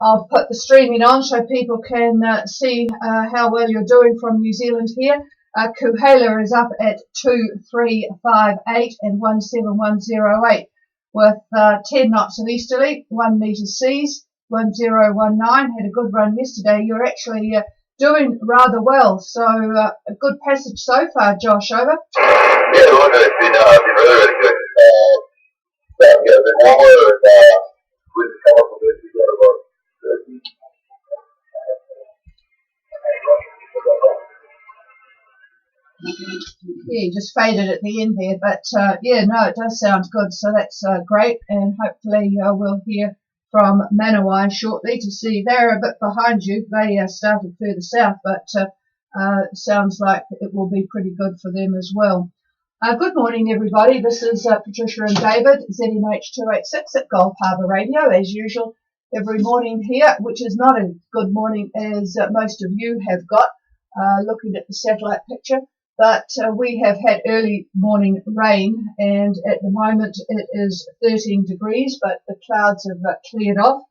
I'll put the streaming on so people can see how well you're doing from New Zealand here. Kuhela is up at 2358 and 17108 with 10 knots of easterly, 1 metre seas, 1019. Had a good run yesterday. You're actually doing rather well. So a good passage so far, Josh. Over. Yeah, look, it's been really, really good. Yeah, the warmer with the colourful bits, we've got about 30. Yeah, you just faded at the end there, but yeah, no, it does sound good, so that's great, and hopefully we'll hear from Manawai shortly to see. They're a bit behind you. They started further south, but sounds like it will be pretty good for them as well. Good morning, everybody. This is Patricia and David, ZMH286 at Gulf Harbour Radio, as usual, every morning here, which is not a good morning as most of you have got, looking at the satellite picture. But we have had early morning rain, and at the moment it is 13 degrees, but the clouds have cleared off.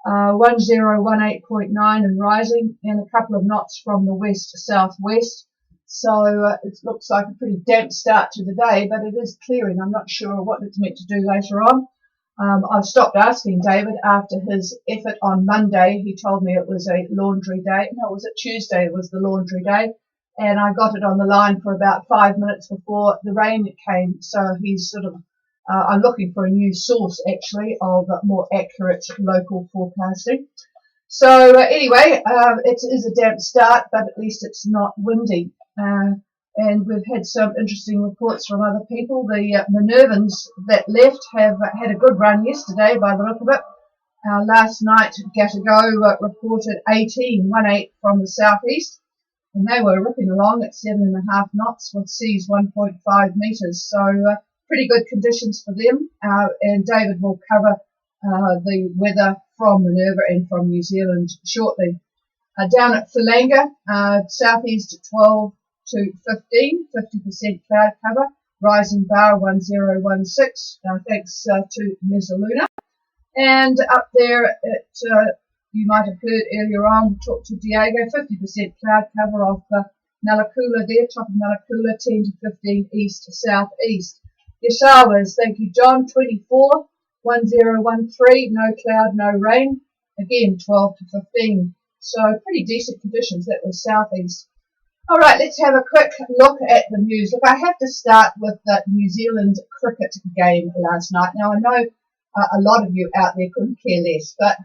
1018.9 and rising, and a couple of knots from the west-southwest. So it looks like a pretty damp start to the day, but it is clearing. I'm not sure what it's meant to do later on. I've stopped asking David after his effort on Monday. He told me it was a laundry day. No, was it Tuesday? It was the laundry day. And I got it on the line for about 5 minutes before the rain came. So he's sort of, I'm looking for a new source actually of more accurate local forecasting. So anyway, it is a damp start, but at least it's not windy. And we've had some interesting reports from other people. The Minervans that left have had a good run yesterday by the look of it. Last night, Gatago reported 18 from the southeast. And they were ripping along at 7.5 knots with seas 1.5 metres. So pretty good conditions for them. And David will cover the weather from Minerva and from New Zealand shortly. Down at Fulanga, southeast 12 to 15, 50% cloud cover. Rising bar 1016, thanks to Mezzaluna. And up there at you might have heard earlier on, we talked to Diego, 50% cloud cover off Malakula there, top of Malakula, 10 to 15 east to southeast. Yashawas, thank you, John, 24, 1013, no cloud, no rain, again 12 to 15. So pretty decent conditions, that was southeast. All right, let's have a quick look at the news. Look, I have to start with the New Zealand cricket game last night. Now, I know a lot of you out there couldn't care less, but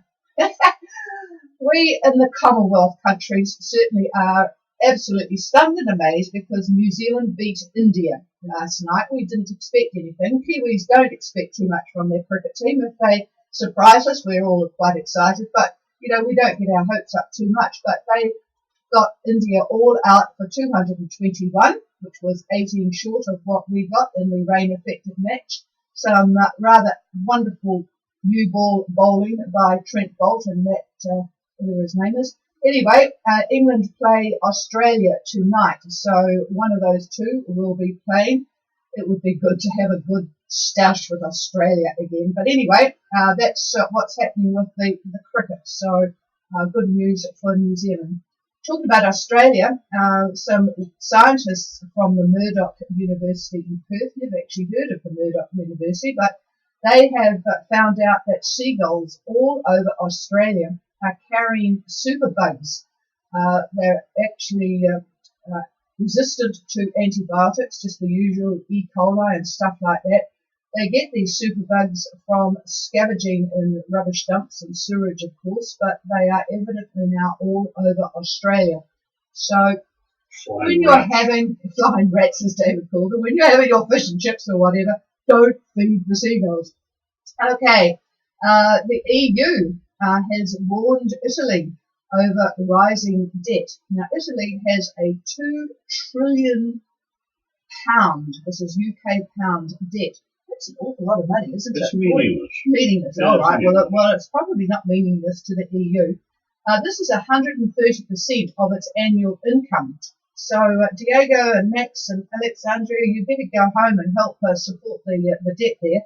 we in the Commonwealth countries certainly are absolutely stunned and amazed because New Zealand beat India last night. We didn't expect anything. Kiwis don't expect too much from their cricket team. If they surprise us, we're all quite excited, but you know, we don't get our hopes up too much. But they got India all out for 221, which was 18 short of what we got in the rain-affected match. Some rather wonderful new ball bowling by Trent Boult and that, whatever his name is. Anyway, England play Australia tonight, so one of those two will be playing. It would be good to have a good stoush with Australia again. But anyway, that's what's happening with the cricket. So good news for New Zealand. Talking about Australia, some scientists from the Murdoch University in Perth, never actually heard of the Murdoch University, but they have found out that seagulls all over Australia are carrying superbugs. They're actually resistant to antibiotics, just the usual E. coli and stuff like that. They get these superbugs from scavenging in rubbish dumps and sewage, of course, but they are evidently now all over Australia. So when you're having flying rats, as David called them, when you're having your fish and chips or whatever, don't feed the seagulls. Okay, the EU has warned Italy over rising debt. Now, Italy has a £2 trillion, this is UK pound debt. That's an awful lot of money, isn't it? It's meaningless. Meaningless, all right. Well, it's probably not meaningless to the EU. This is 130% of its annual income. So, Diego and Max and Alexandria, you better go home and help support the debt there.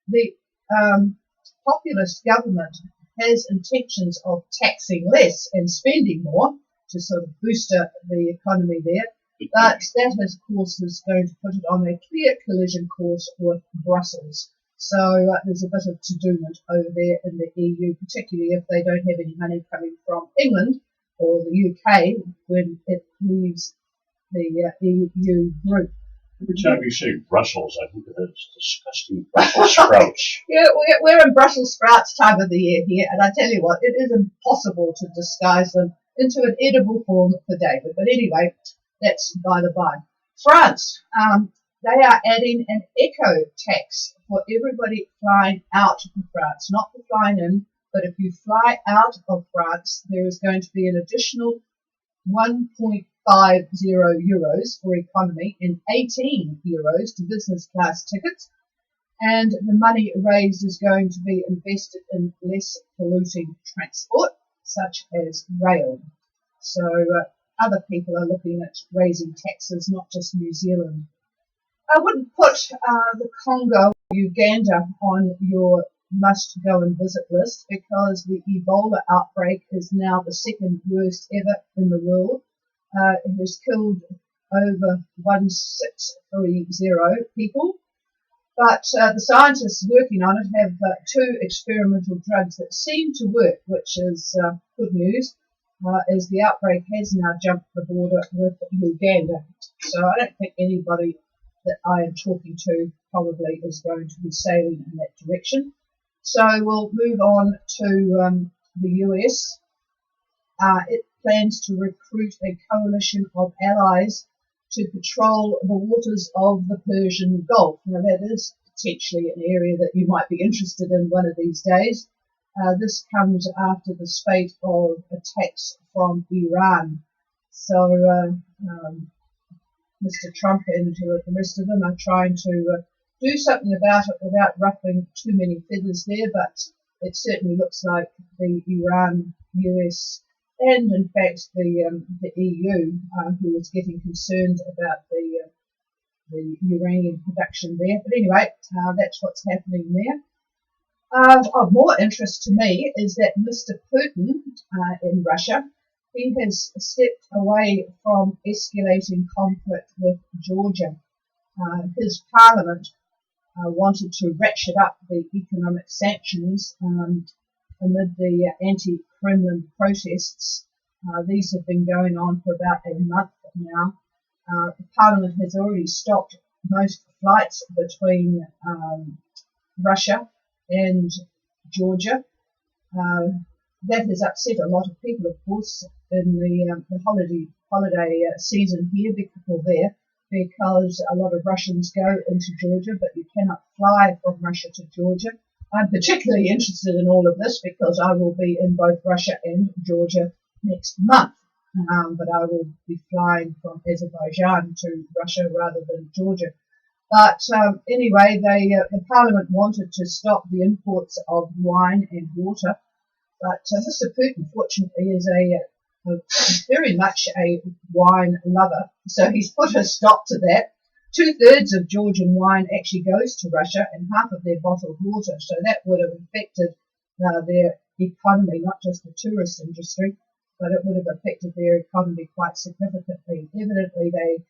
The populist government has intentions of taxing less and spending more to sort of boost the economy there. But that, of course, is going to put it on a clear collision course with Brussels. So there's a bit of to-do-ment over there in the EU, particularly if they don't have any money coming from England or the UK when it leaves the EU group. Every time you say Brussels, I think of those disgusting Brussels sprouts. Yeah, we're in Brussels sprouts time of the year here, and I tell you what, it is impossible to disguise them into an edible form for David. But anyway, that's by the by. France, they are adding an eco tax for everybody flying out of France, not for flying in, but if you fly out of France, there is going to be an additional 1.50 euros for economy and 18 euros to business class tickets. And the money raised is going to be invested in less polluting transport, such as rail. So other people are looking at raising taxes, not just New Zealand. I wouldn't put the Congo or Uganda on your must go and visit list because the Ebola outbreak is now the second worst ever in the world. It has killed over 1,630 people. But the scientists working on it have two experimental drugs that seem to work, which is good news, as the outbreak has now jumped the border with Uganda. So I don't think anybody that I am talking to probably is going to be sailing in that direction. So we'll move on to the US. It plans to recruit a coalition of allies to patrol the waters of the Persian Gulf. Now that is potentially an area that you might be interested in one of these days. This comes after the spate of attacks from Iran. So Mr. Trump and the rest of them are trying to do something about it without ruffling too many feathers there, but it certainly looks like the Iran, US, and in fact the EU, who is getting concerned about the uranium production there. But anyway, that's what's happening there. Of more interest to me is that Mr. Putin in Russia, he has stepped away from escalating conflict with Georgia. His parliament wanted to ratchet up the economic sanctions amid the anti-Kremlin protests. These have been going on for about a month now. The parliament has already stopped most flights between Russia and Georgia. That has upset a lot of people, of course, in the holiday season here because a lot of Russians go into Georgia, but you cannot fly from Russia to Georgia. I'm particularly interested in all of this because I will be in both Russia and Georgia next month, but I will be flying from Azerbaijan to Russia rather than Georgia. But anyway, the Parliament wanted to stop the imports of wine and water, but Mr. Putin, fortunately, is very much a wine lover, so he's put a stop to that. 2/3 of Georgian wine actually goes to Russia and half of their bottled water, so that would have affected their economy, not just the tourist industry, but it would have affected their economy quite significantly. Evidently, they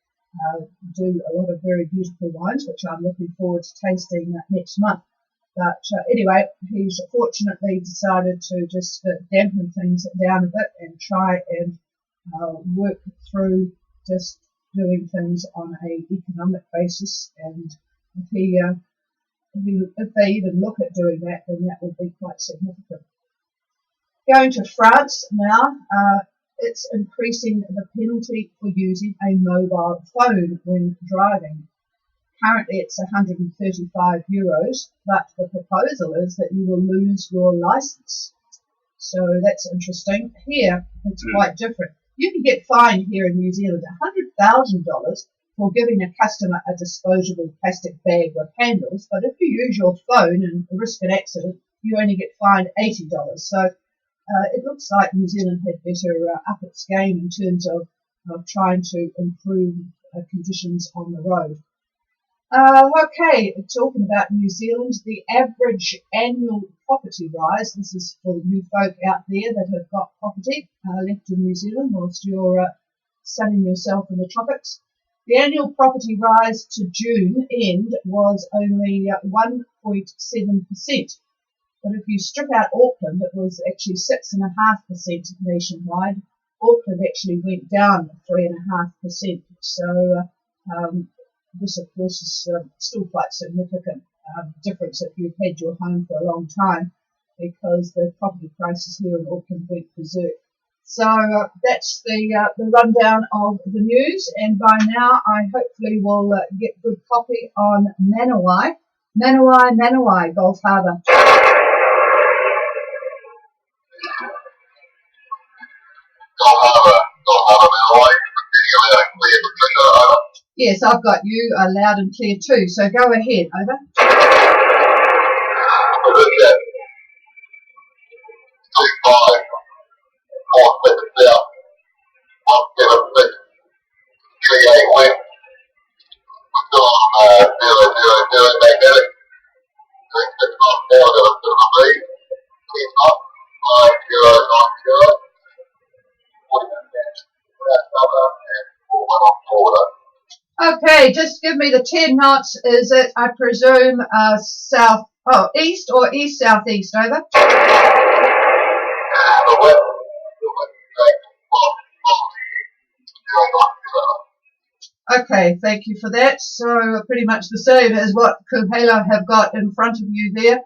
do a lot of very beautiful wines, which I'm looking forward to tasting next month. But anyway, he's fortunately decided to just dampen things down a bit and try and work through just doing things on a economic basis. And if they even look at doing that, then that will be quite significant. Going to France now, it's increasing the penalty for using a mobile phone when driving. Currently it's 135 euros, but the proposal is that you will lose your license. So that's interesting. Here, it's quite different. You can get fined here in New Zealand $100,000 for giving a customer a disposable plastic bag with handles, but if you use your phone and risk an accident, you only get fined $80. So it looks like New Zealand had better up its game in terms of trying to improve conditions on the road. Okay, talking about New Zealand, the average annual property rise, this is for you folk out there that have got property left in New Zealand whilst you're sunning yourself in the tropics. The annual property rise to June end was only 1.7%. But if you strip out Auckland, it was actually 6.5% nationwide. Auckland actually went down 3.5%. So this, of course, is still quite significant difference if you've had your home for a long time, because the property prices here in Auckland went berserk. So that's the rundown of the news, and by now I hopefully will get good copy on Manawai. Manawai, Gulf Harbour. Yes, I've got you loud and clear too, so go ahead, over. Okay, just give me the 10 knots. Is it, I presume, east or east-southeast, over? Okay, thank you for that. So pretty much the same as what Kuhela have got in front of you there.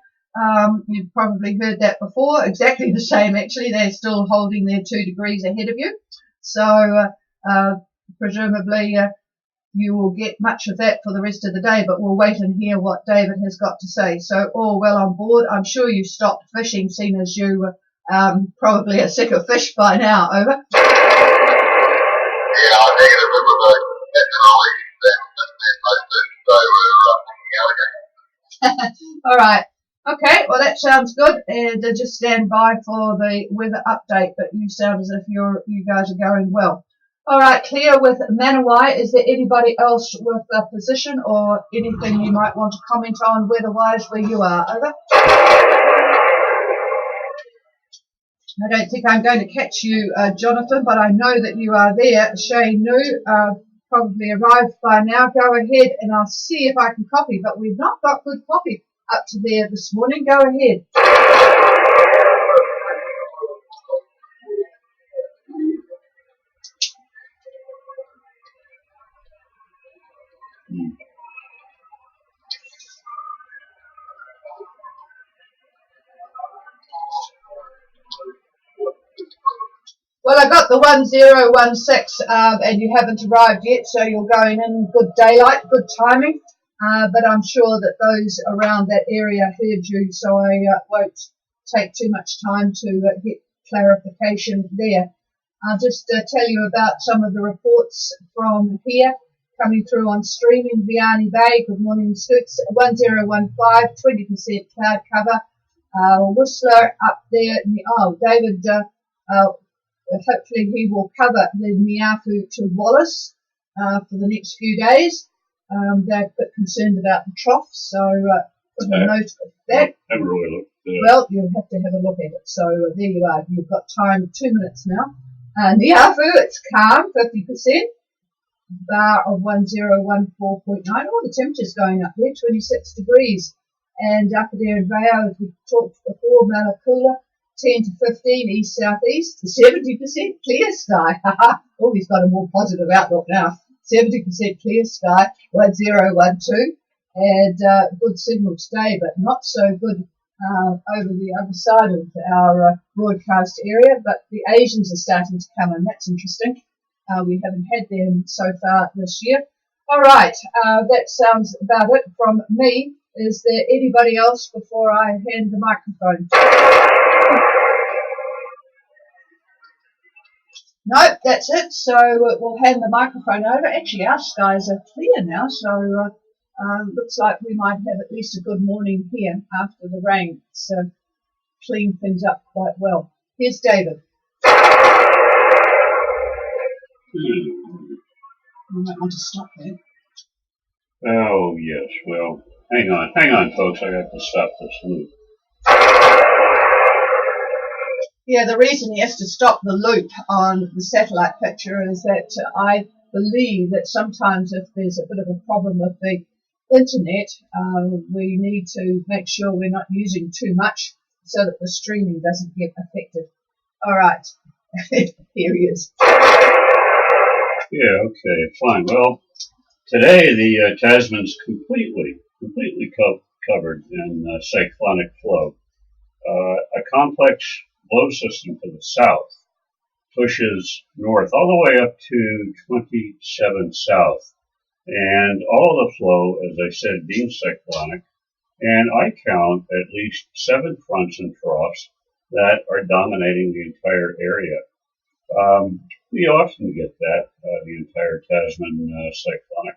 You've probably heard that before. Exactly the same, actually. They're still holding their 2 degrees ahead of you. So presumably you will get much of that for the rest of the day, but we'll wait and hear what David has got to say. So all well on board. I'm sure you stopped fishing, seeing as you probably are sick of fish by now, over. All right. Okay, well that sounds good, and just stand by for the weather update, but you sound as if you guys are going well. All right, clear with Manawai. Is there anybody else with a position or anything you might want to comment on weather-wise where you are? Over. I don't think I'm going to catch you, Jonathan, but I know that you are there. Shane Nu probably arrived by now. Go ahead and I'll see if I can copy, but we've not got good copy up to there this morning. Go ahead. Well, I got the 1016, and you haven't arrived yet, so you're going in good daylight, good timing. But I'm sure that those around that area heard you, so I won't take too much time to get clarification there. I'll just tell you about some of the reports from here coming through on stream in Vianney Bay. Good morning, Scoots. 1015, 20% cloud cover. Whistler up there. David, hopefully he will cover the Niafu to Wallace for the next few days. They're a bit concerned about the trough, so put a note of that. Never really looked. Well, you'll have to have a look at it. So there you are. You've got time, 2 minutes now. Niafu, it's calm, 50%. Bar of 1014.9. Oh, the temperature's going up there, 26 degrees. And up there in Vale, as we talked before, Malakula, 10 to 15, east-southeast, 70% clear sky. Oh, he's got a more positive outlook now. 70% clear sky, 1012. And good signal today, but not so good over the other side of our broadcast area. But the Asians are starting to come in. That's interesting. We haven't had them so far this year. All right, that sounds about it from me. Is there anybody else before I hand the microphone? Nope, that's it. So we'll hand the microphone over. Actually, our skies are clear now, so looks like we might have at least a good morning here after the rain. So clean things up quite well. Here's David. You might want to stop there. Oh, yes. Well, hang on, folks. I have to stop this loop. Yeah, the reason he has to stop the loop on the satellite picture is that I believe that sometimes if there's a bit of a problem with the internet, we need to make sure we're not using too much so that the streaming doesn't get affected. All right, here he is. Yeah, okay, fine. Well, today the Tasman's completely covered in cyclonic flow. A complex low system to the south pushes north all the way up to 27 south. And all the flow, as I said, being cyclonic. And I count at least 7 fronts and troughs that are dominating the entire area. We often get that, the entire Tasman cyclonic.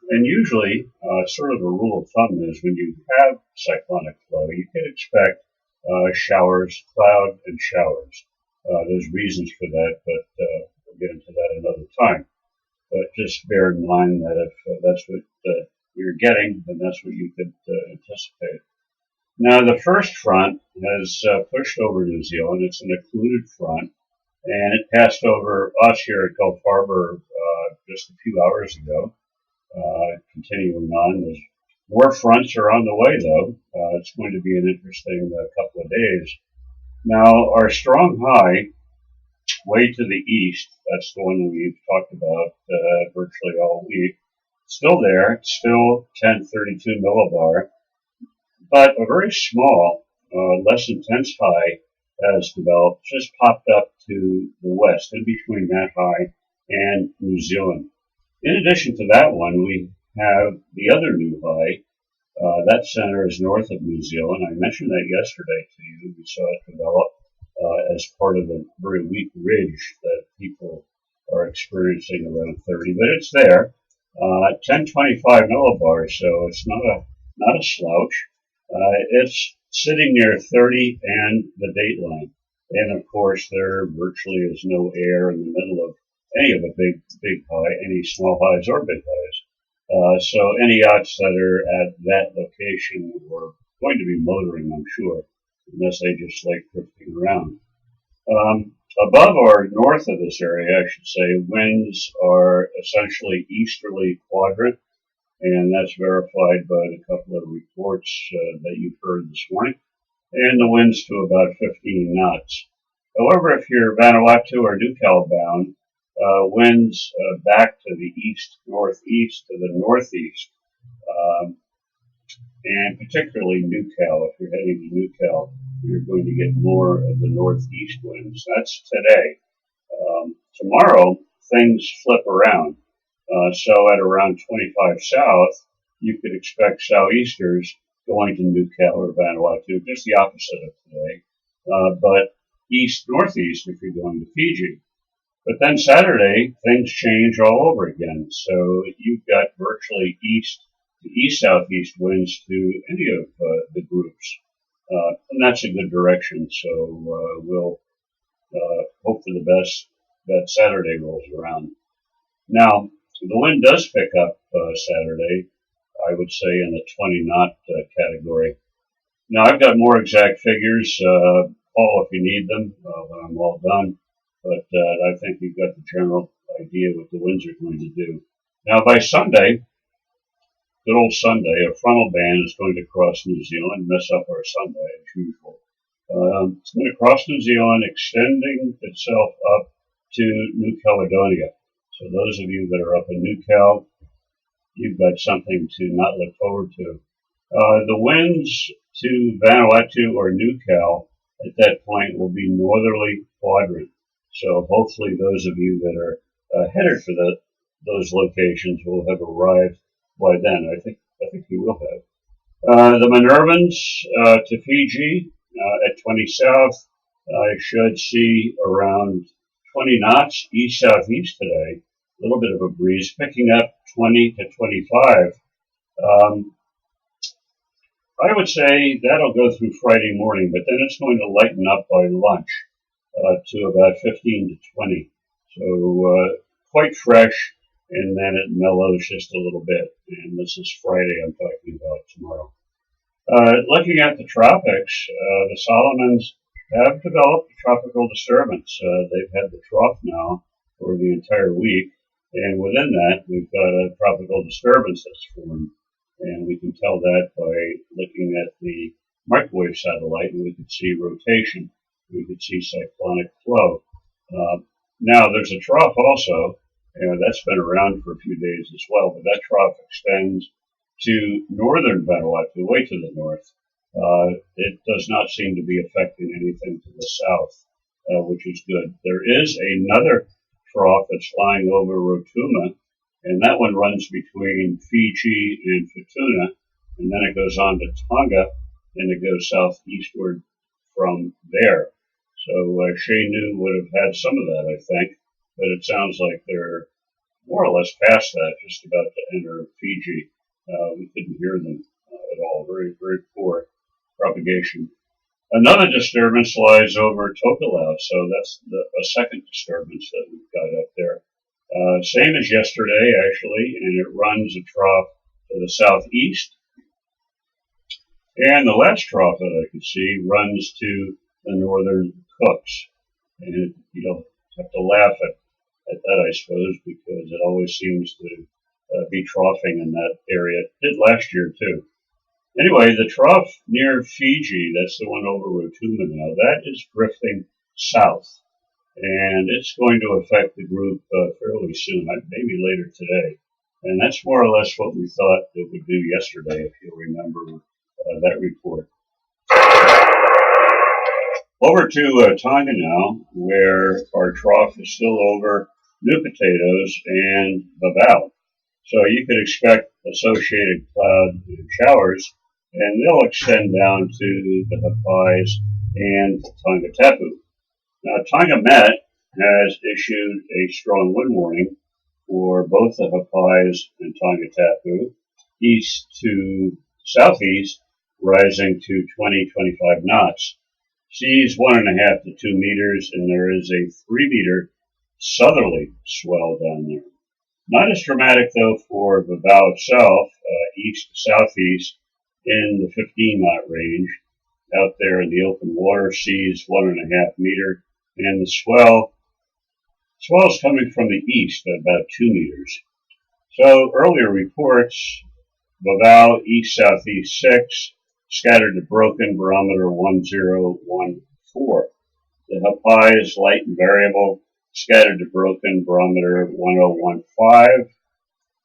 And usually, sort of a rule of thumb is when you have cyclonic flow, you can expect showers, cloud and showers. There's reasons for that, but we'll get into that another time. But just bear in mind that if that's what you're getting, then that's what you could anticipate. Now, the first front has pushed over New Zealand. It's an occluded front, and it passed over us here at Gulf Harbor just a few hours ago. Continuing on, there's more fronts are on the way, though. It's going to be an interesting couple of days. Now, our strong high way to the east, that's the one we've talked about virtually all week, still there. It's still 1032 millibar, but a very small, less intense high has developed, just popped up to the west, in between that high and New Zealand. In addition to that one, we have the other new high. That center is north of New Zealand. I mentioned that yesterday to you. We saw it develop as part of a very weak ridge that people are experiencing around 30, but it's there. 1025 millibars, so it's not a slouch. It's sitting near 30 and the date line. And of course, there virtually is no air in the middle of any of a big high, any small highs or big highs. So any yachts that are at that location are going to be motoring, I'm sure, unless they just like drifting around. Above or north of this area, I should say, winds are essentially easterly quadrant, and that's verified by the couple of reports that you've heard this morning, and the winds to about 15 knots. However, if you're Vanuatu or Newcastle bound, winds back to the east, northeast, to the northeast, and particularly Newcastle. If you're heading to Newcastle, you're going to get more of the northeast winds. That's today. Tomorrow, things flip around. So at around 25 south, you could expect southeasters going to Newcastle or Vanuatu, just the opposite of today. But east-northeast if you're going to Fiji. But then Saturday, things change all over again. So you've got virtually east to east-southeast winds to any of the groups. And that's a good direction. So we'll hope for the best that Saturday rolls around. Now, the wind does pick up Saturday, I would say in the 20 knot category. Now, I've got more exact figures, Paul, if you need them when I'm all done. But I think you've got the general idea what the winds are going to do. Now, by Sunday, good old Sunday, a frontal band is going to cross New Zealand, mess up our Sunday as usual. It's going to cross New Zealand, extending itself up to New Caledonia. So those of you that are up in New Cal, you've got something to not look forward to. The winds to Vanuatu or New Cal at that point will be northerly quadrant. So hopefully those of you that are headed for those locations will have arrived by then. I think you will have. The Minervans to Fiji at 20 south, I should see around 20 knots east-southeast today. A little bit of a breeze, picking up 20 to 25. I would say that'll go through Friday morning, but then it's going to lighten up by lunch to about 15 to 20. So quite fresh and then it mellows just a little bit. And this is Friday I'm talking about tomorrow. Looking at the tropics, the Solomons have developed a tropical disturbance. They've had the trough now for the entire week, and within that we've got a tropical disturbance that's formed. And we can tell that by looking at the microwave satellite, and we could see rotation. We could see cyclonic flow. Now there's a trough also, and that's been around for a few days as well, but that trough extends to northern Vanuatu, way to the north. It does not seem to be affecting anything to the south, which is good. There is another trough that's flying over Rotuma, and that one runs between Fiji and Futuna, and then it goes on to Tonga, and it goes southeastward from there. So Shaynu would have had some of that, I think, but it sounds like they're more or less past that, just about to enter Fiji. We couldn't hear them at all. Very, very poor propagation. Another disturbance lies over Tokelau, so that's a second disturbance that we've got up there. Same as yesterday, actually, and it runs a trough to the southeast. And the last trough that I could see runs to the northern Cooks. And you'll have to laugh at that, I suppose, because it always seems to be troughing in that area. It did last year, too. Anyway, the trough near Fiji, that's the one over Rotuma now, that is drifting south. And it's going to affect the group fairly soon, maybe later today. And that's more or less what we thought it would do yesterday, if you'll remember that report. Over to Tonga now, where our trough is still over New Potatoes and Vavau. So you could expect associated cloud showers, and they'll extend down to the Hapais and Tongatapu. Now, Tonga Met has issued a strong wind warning for both the Hapais and Tongatapu, east to southeast, rising to 20-25 knots. Seas 1.5 to 2 meters, and there is a 3-meter southerly swell down there. Not as dramatic, though, for Vavau itself, east to southeast in the 15-knot range. Out there in the open water, seas 1.5 meter, and the swell's coming from the east at about 2 meters. So earlier reports, Vavau east-southeast 6, scattered to broken, barometer 1014. The Hapais light and variable, scattered to broken, barometer 1015.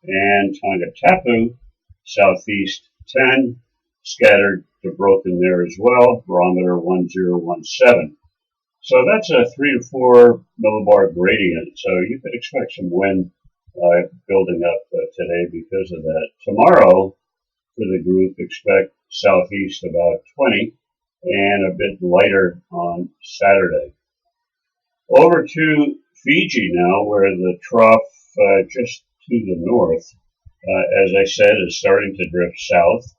And Tongatapu southeast 10, scattered to broken there as well, barometer 1017. So that's a 3 to 4 millibar gradient. So you could expect some wind building up today because of that. Tomorrow, for the group, expect southeast about 20 and a bit lighter on Saturday. Over to Fiji now, where the trough just to the north, as I said, is starting to drift south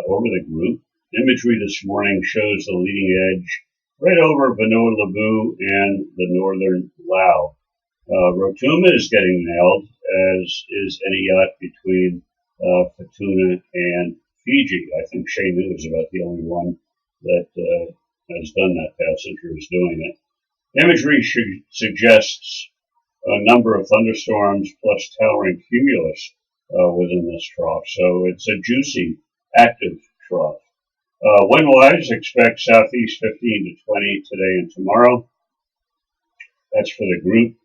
over the group. Imagery this morning shows the leading edge right over Vanua Levu and the northern Lao. Rotuma is getting nailed, as is Eniat between Futuna and Fiji. I think Shaynu is about the only one that has done that passage or is doing it. Imagery suggests a number of thunderstorms plus towering cumulus within this trough. So it's a juicy, active trough. Wind-wise, expect southeast 15 to 20 today and tomorrow. That's for the group.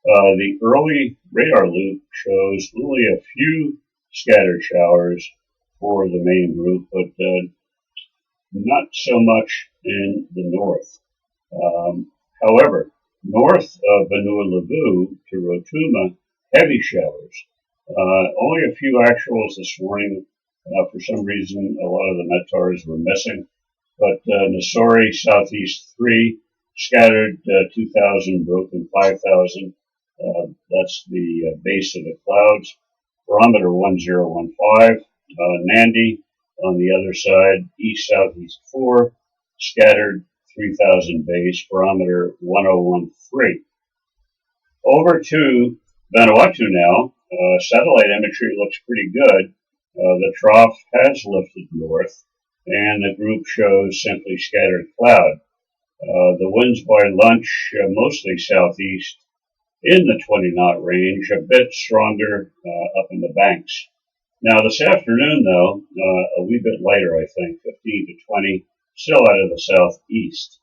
The early radar loop shows only a few scattered showers for the main group, but not so much in the north. However, north of Vanua Levu to Rotuma, heavy showers. Only a few actuals this morning. For some reason, a lot of the METARs were missing. But Nassori, southeast 3, scattered 2,000, broken 5,000. That's the base of the clouds. Barometer 1015. Nandi on the other side, east-southeast 4, scattered 3,000 base, barometer 1013. Over to Vanuatu now, satellite imagery looks pretty good. The trough has lifted north, and the group shows simply scattered cloud. The winds by lunch mostly southeast in the 20-knot range, a bit stronger up in the banks. Now this afternoon, though, a wee bit lighter, I think, 15 to 20, still out of the southeast.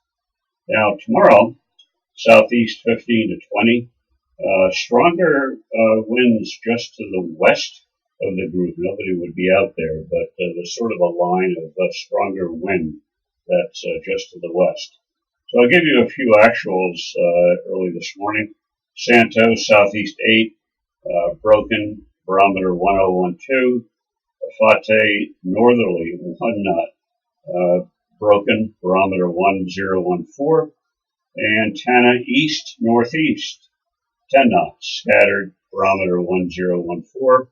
Now tomorrow, southeast 15 to 20, stronger winds just to the west of the group. Nobody would be out there, but there's sort of a line of stronger wind that's just to the west. So I'll give you a few actuals early this morning. Santos, southeast 8, broken, barometer 1012. Fate, northerly, 1 knot, broken, barometer 1014. And Tana, east, northeast, 10 knots, scattered, barometer 1014.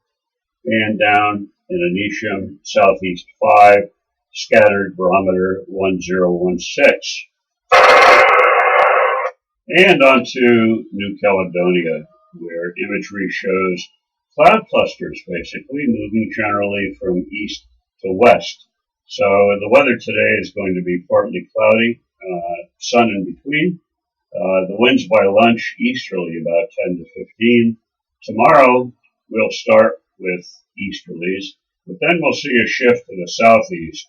And down in Anisham, southeast 5, scattered, barometer 1016. And on to New Caledonia, where imagery shows cloud clusters basically moving generally from east to west. So the weather today is going to be partly cloudy, sun in between. The winds by lunch easterly about 10 to 15. Tomorrow we'll start with easterlies, but then we'll see a shift to the southeast.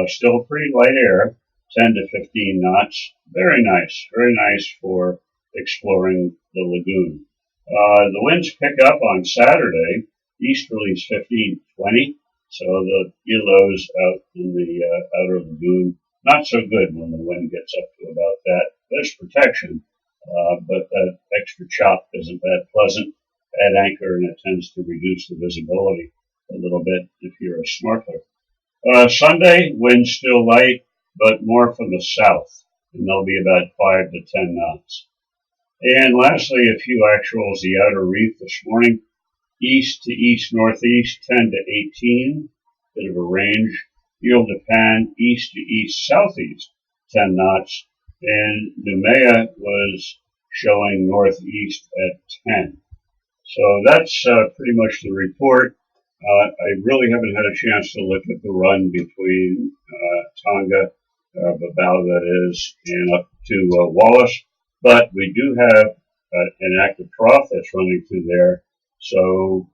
Still pretty light air, 10 to 15 knots. Very nice for exploring the lagoon. The winds pick up on Saturday, easterlies 15 to 20, so the ELOs out in the outer lagoon, not so good when the wind gets up to about that. There's protection, but that extra chop isn't that pleasant at anchor, and it tends to reduce the visibility a little bit if you're a snorkeler. Sunday, winds still light, but more from the south, and they'll be about 5 to 10 knots. And lastly, a few actuals. The outer reef this morning, east to east-northeast, 10 to 18, bit of a range. Ile de Pan, east to east-southeast, 10 knots. And Noumea was showing northeast at 10. So that's pretty much the report. I really haven't had a chance to look at the run between Tonga, Babao that is, and up to Wallis, but we do have an active trough that's running through there. So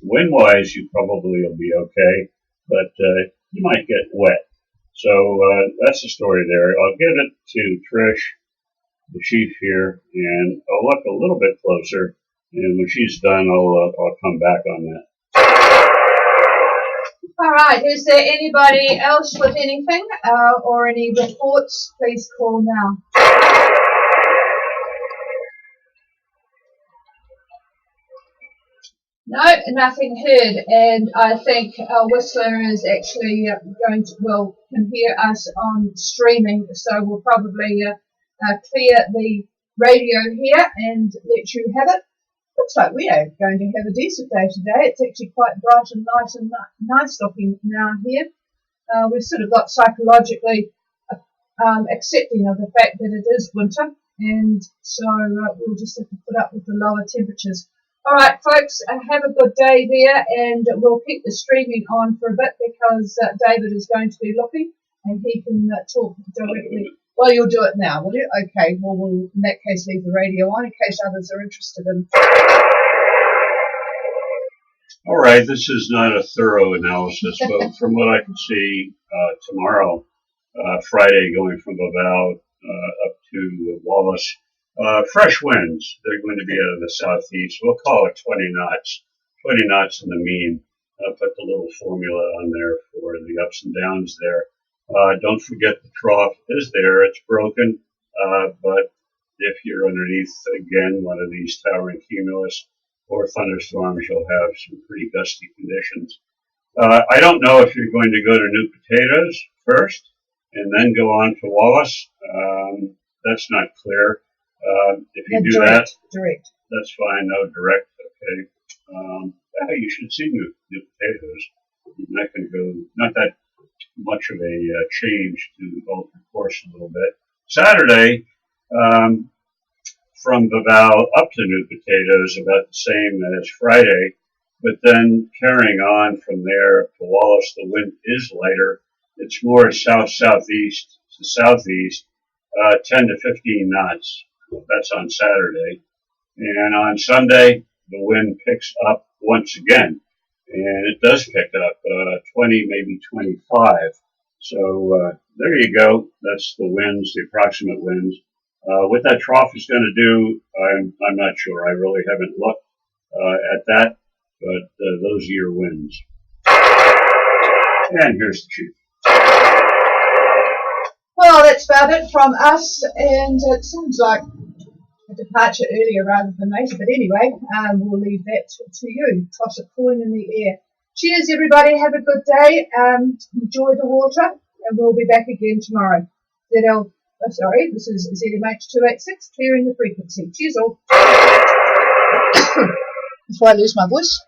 wind-wise, you probably will be okay, but you might get wet. So that's the story there. I'll give it to Trish, the chief here, and I'll look a little bit closer. And when she's done, I'll come back on that. All right. Is there anybody else with anything or any reports? Please call now. No, nothing heard, and I think our Whistler is actually can hear us on streaming, so we'll probably clear the radio here and let you have it. Looks like we are going to have a decent day today. It's actually quite bright and light and nice looking now here. We've sort of got psychologically accepting of the fact that it is winter, and so we'll just have to put up with the lower temperatures. All right, folks, have a good day there, and we'll keep the streaming on for a bit because David is going to be looking, and he can talk directly. Well, you'll do it now, will you? Okay, well, we'll in that case leave the radio on in case others are interested in. All right, this is not a thorough analysis, but from what I can see, tomorrow, Friday, going from Babao up to Wallis, fresh winds. They're going to be out of the southeast. We'll call it 20 knots. 20 knots in the mean. Put the little formula on there for the ups and downs there. Don't forget the trough is there. It's broken, but if you're underneath, again, one of these towering cumulus or thunderstorms, you'll have some pretty gusty conditions. I don't know if you're going to go to New Potatoes first and then go on to Wallis. That's not clear. If you do direct. That's fine. No, direct. Okay. You should see New Potatoes. You're not going to go, not that much of a change to alter course a little bit. Saturday, from Vaval up to New Potatoes about the same as Friday, but then carrying on from there to Wallace, the wind is lighter. It's more south-southeast to southeast, 10 to 15 knots. That's on Saturday. And on Sunday, the wind picks up once again. And it does pick up 20, maybe 25. So there you go. That's the winds, the approximate winds. What that trough is going to do, I'm not sure. I really haven't looked at that, but those are your winds. And here's the chief. Well, that's about it from us, and it seems like a departure earlier rather than later, but anyway, we'll leave that to you. Toss a coin in the air. Cheers, everybody. Have a good day. Enjoy the water, and we'll be back again tomorrow. This is ZMH286, clearing the frequency. Cheers all. Before I lose my voice.